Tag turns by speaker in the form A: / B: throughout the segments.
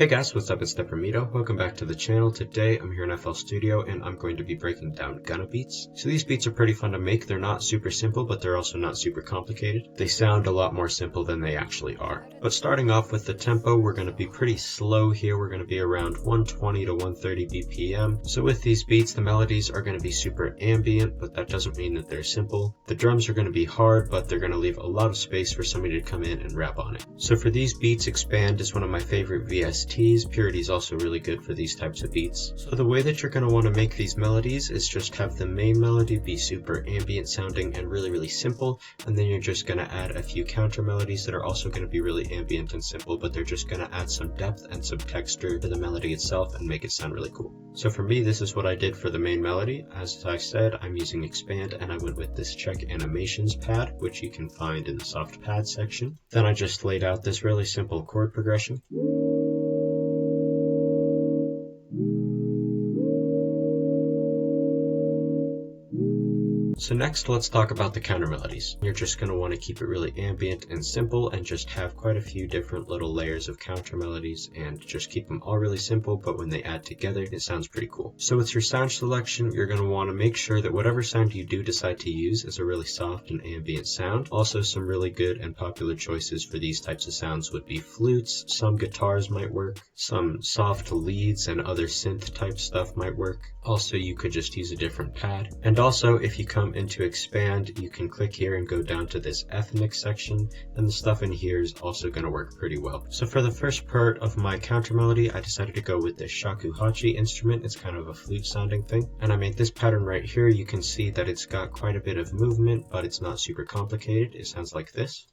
A: Hey guys, what's up? It's Deprimido. Welcome back to the channel. Today I'm here in FL Studio and I'm going to be breaking down Gunna beats. So these beats are pretty fun to make. They're not super simple, but they're also not super complicated. They sound a lot more simple than they actually are. But starting off with the tempo, we're going to be pretty slow here. We're going to be around 120 to 130 BPM. So with these beats, the melodies are going to be super ambient, but that doesn't mean that they're simple. The drums are going to be hard, but they're going to leave a lot of space for somebody to come in and rap on it. So for these beats, Expand is one of my favorite VSTs. Purity is also really good for these types of beats. So the way that you're going to want to make these melodies is just have the main melody be super ambient sounding and really simple, and then you're just going to add a few counter melodies that are also going to be really ambient and simple, but they're just going to add some depth and some texture to the melody itself and make it sound really cool. So for me, this is what I did for the main melody. As I said, I'm using Expand and I went with this Check Animations pad, which you can find in the soft pad section. Then I just laid out this really simple chord progression. So next, let's talk about the counter melodies. You're just going to want to keep it really ambient and simple and just have quite a few different little layers of counter melodies and just keep them all really simple, but when they add together, it sounds pretty cool. So with your sound selection, you're going to want to make sure that whatever sound you do decide to use is a really soft and ambient sound. Also, some really good and popular choices for these types of sounds would be flutes, some guitars might work, some soft leads and other synth type stuff might work. Also, you could just use a different pad. And also, if you come into Expand, you can click here and go down to this ethnic section, and the stuff in here is also going to work pretty well. So for the first part of my counter melody, I decided to go with this shakuhachi instrument. It's kind of a flute sounding thing, and I made this pattern right here. You can see that it's got quite a bit of movement, but it's not super complicated. It sounds like this.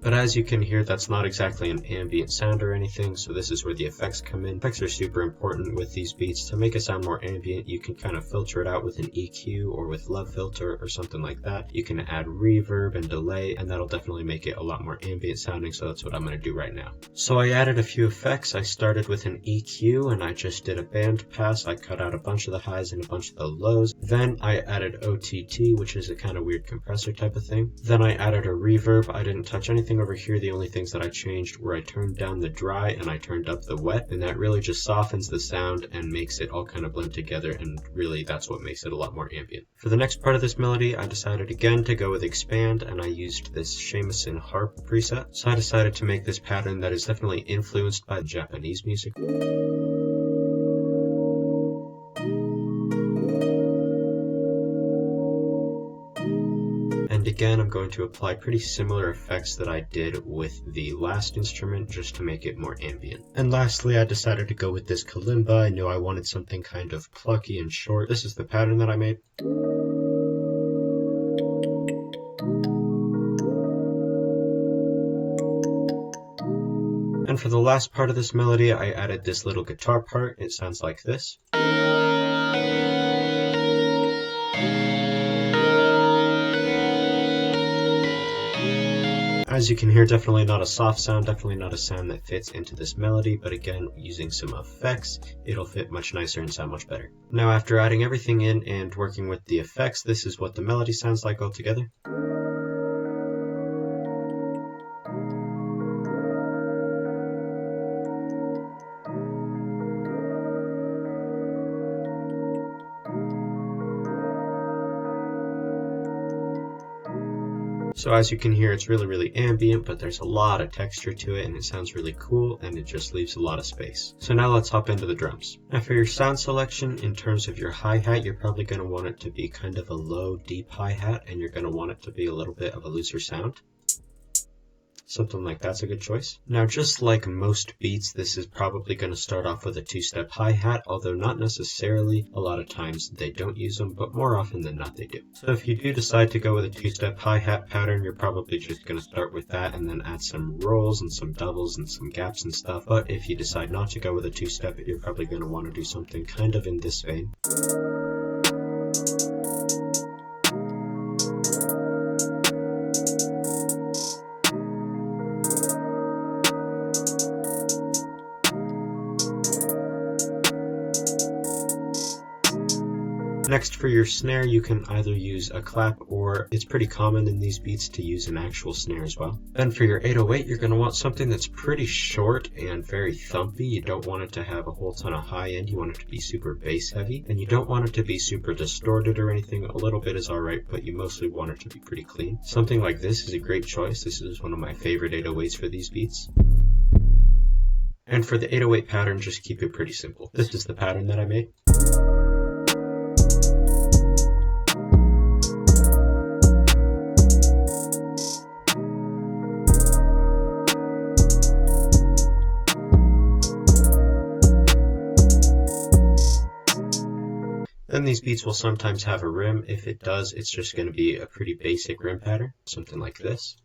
A: But as you can hear, that's not exactly an ambient sound or anything, so this is where the effects come in. Effects are super important with these beats. To make it sound more ambient, you can kind of filter it out with an EQ or with Love Filter or something like that. You can add reverb and delay, and that'll definitely make it a lot more ambient sounding, so that's what I'm going to do right now. So I added a few effects. I started with an EQ, and I just did a band pass. I cut out a bunch of the highs and a bunch of the lows. Then I added OTT, which is a kind of weird compressor type of thing. Then I added a reverb. I didn't touch anything over here. The only things that I changed were I turned down the dry and I turned up the wet, and that really just softens the sound and makes it all kind of blend together, and really that's what makes it a lot more ambient. For the next part of this melody, I decided again to go with Expand, and I used this shamisen harp preset. So I decided to make this pattern that is definitely influenced by Japanese music. And again, I'm going to apply pretty similar effects that I did with the last instrument just to make it more ambient. And lastly, I decided to go with this kalimba. I knew I wanted something kind of plucky and short. This is the pattern that I made. And for the last part of this melody, I added this little guitar part. It sounds like this. As you can hear, definitely not a soft sound, definitely not a sound that fits into this melody, but again, using some effects, it'll fit much nicer and sound much better. Now, after adding everything in and working with the effects, this is what the melody sounds like altogether. So as you can hear, it's really ambient, but there's a lot of texture to it and it sounds really cool, and it just leaves a lot of space. So now let's hop into the drums. Now for your sound selection, in terms of your hi-hat, you're probably going to want it to be kind of a low, deep hi-hat, and you're going to want it to be a little bit of a looser sound. Something like that's a good choice. Now, just like most beats, this is probably going to start off with a two-step hi-hat, although not necessarily. A lot of times they don't use them, but more often than not they do. So if you do decide to go with a two-step hi-hat pattern, you're probably just going to start with that and then add some rolls and some doubles and some gaps and stuff. But if you decide not to go with a two-step, you're probably going to want to do something kind of in this vein. Next, for your snare, you can either use a clap, or it's pretty common in these beats to use an actual snare as well. Then for your 808, you're going to want something that's pretty short and very thumpy. You don't want it to have a whole ton of high end, you want it to be super bass heavy, and you don't want it to be super distorted or anything. A little bit is alright, but you mostly want it to be pretty clean. Something like this is a great choice. This is one of my favorite 808s for these beats. And for the 808 pattern, just keep it pretty simple. This is the pattern that I made. Then these beats will sometimes have a rim. If it does, it's just going to be a pretty basic rim pattern, something like this.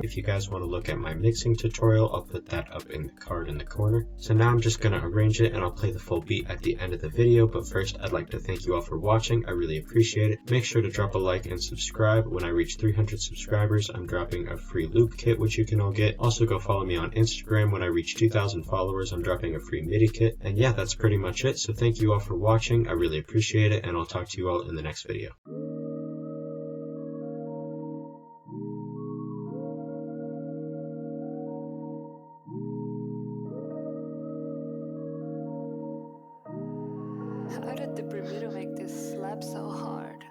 A: If you guys want to look at my mixing tutorial, I'll put that up in the card in the corner. So now I'm just going to arrange it and I'll play the full beat at the end of the video, but first I'd like to thank you all for watching. I really appreciate it. Make sure to drop a like and subscribe. When I reach 300 subscribers, I'm dropping a free loop kit which you can all get. Also go follow me on Instagram. When I reach 2,000 followers, I'm dropping a free MIDI kit. And yeah, that's pretty much it. So thank you all for watching. I really appreciate it, and I'll talk to you all in the next video.
B: How did Deprimido make this slap so hard?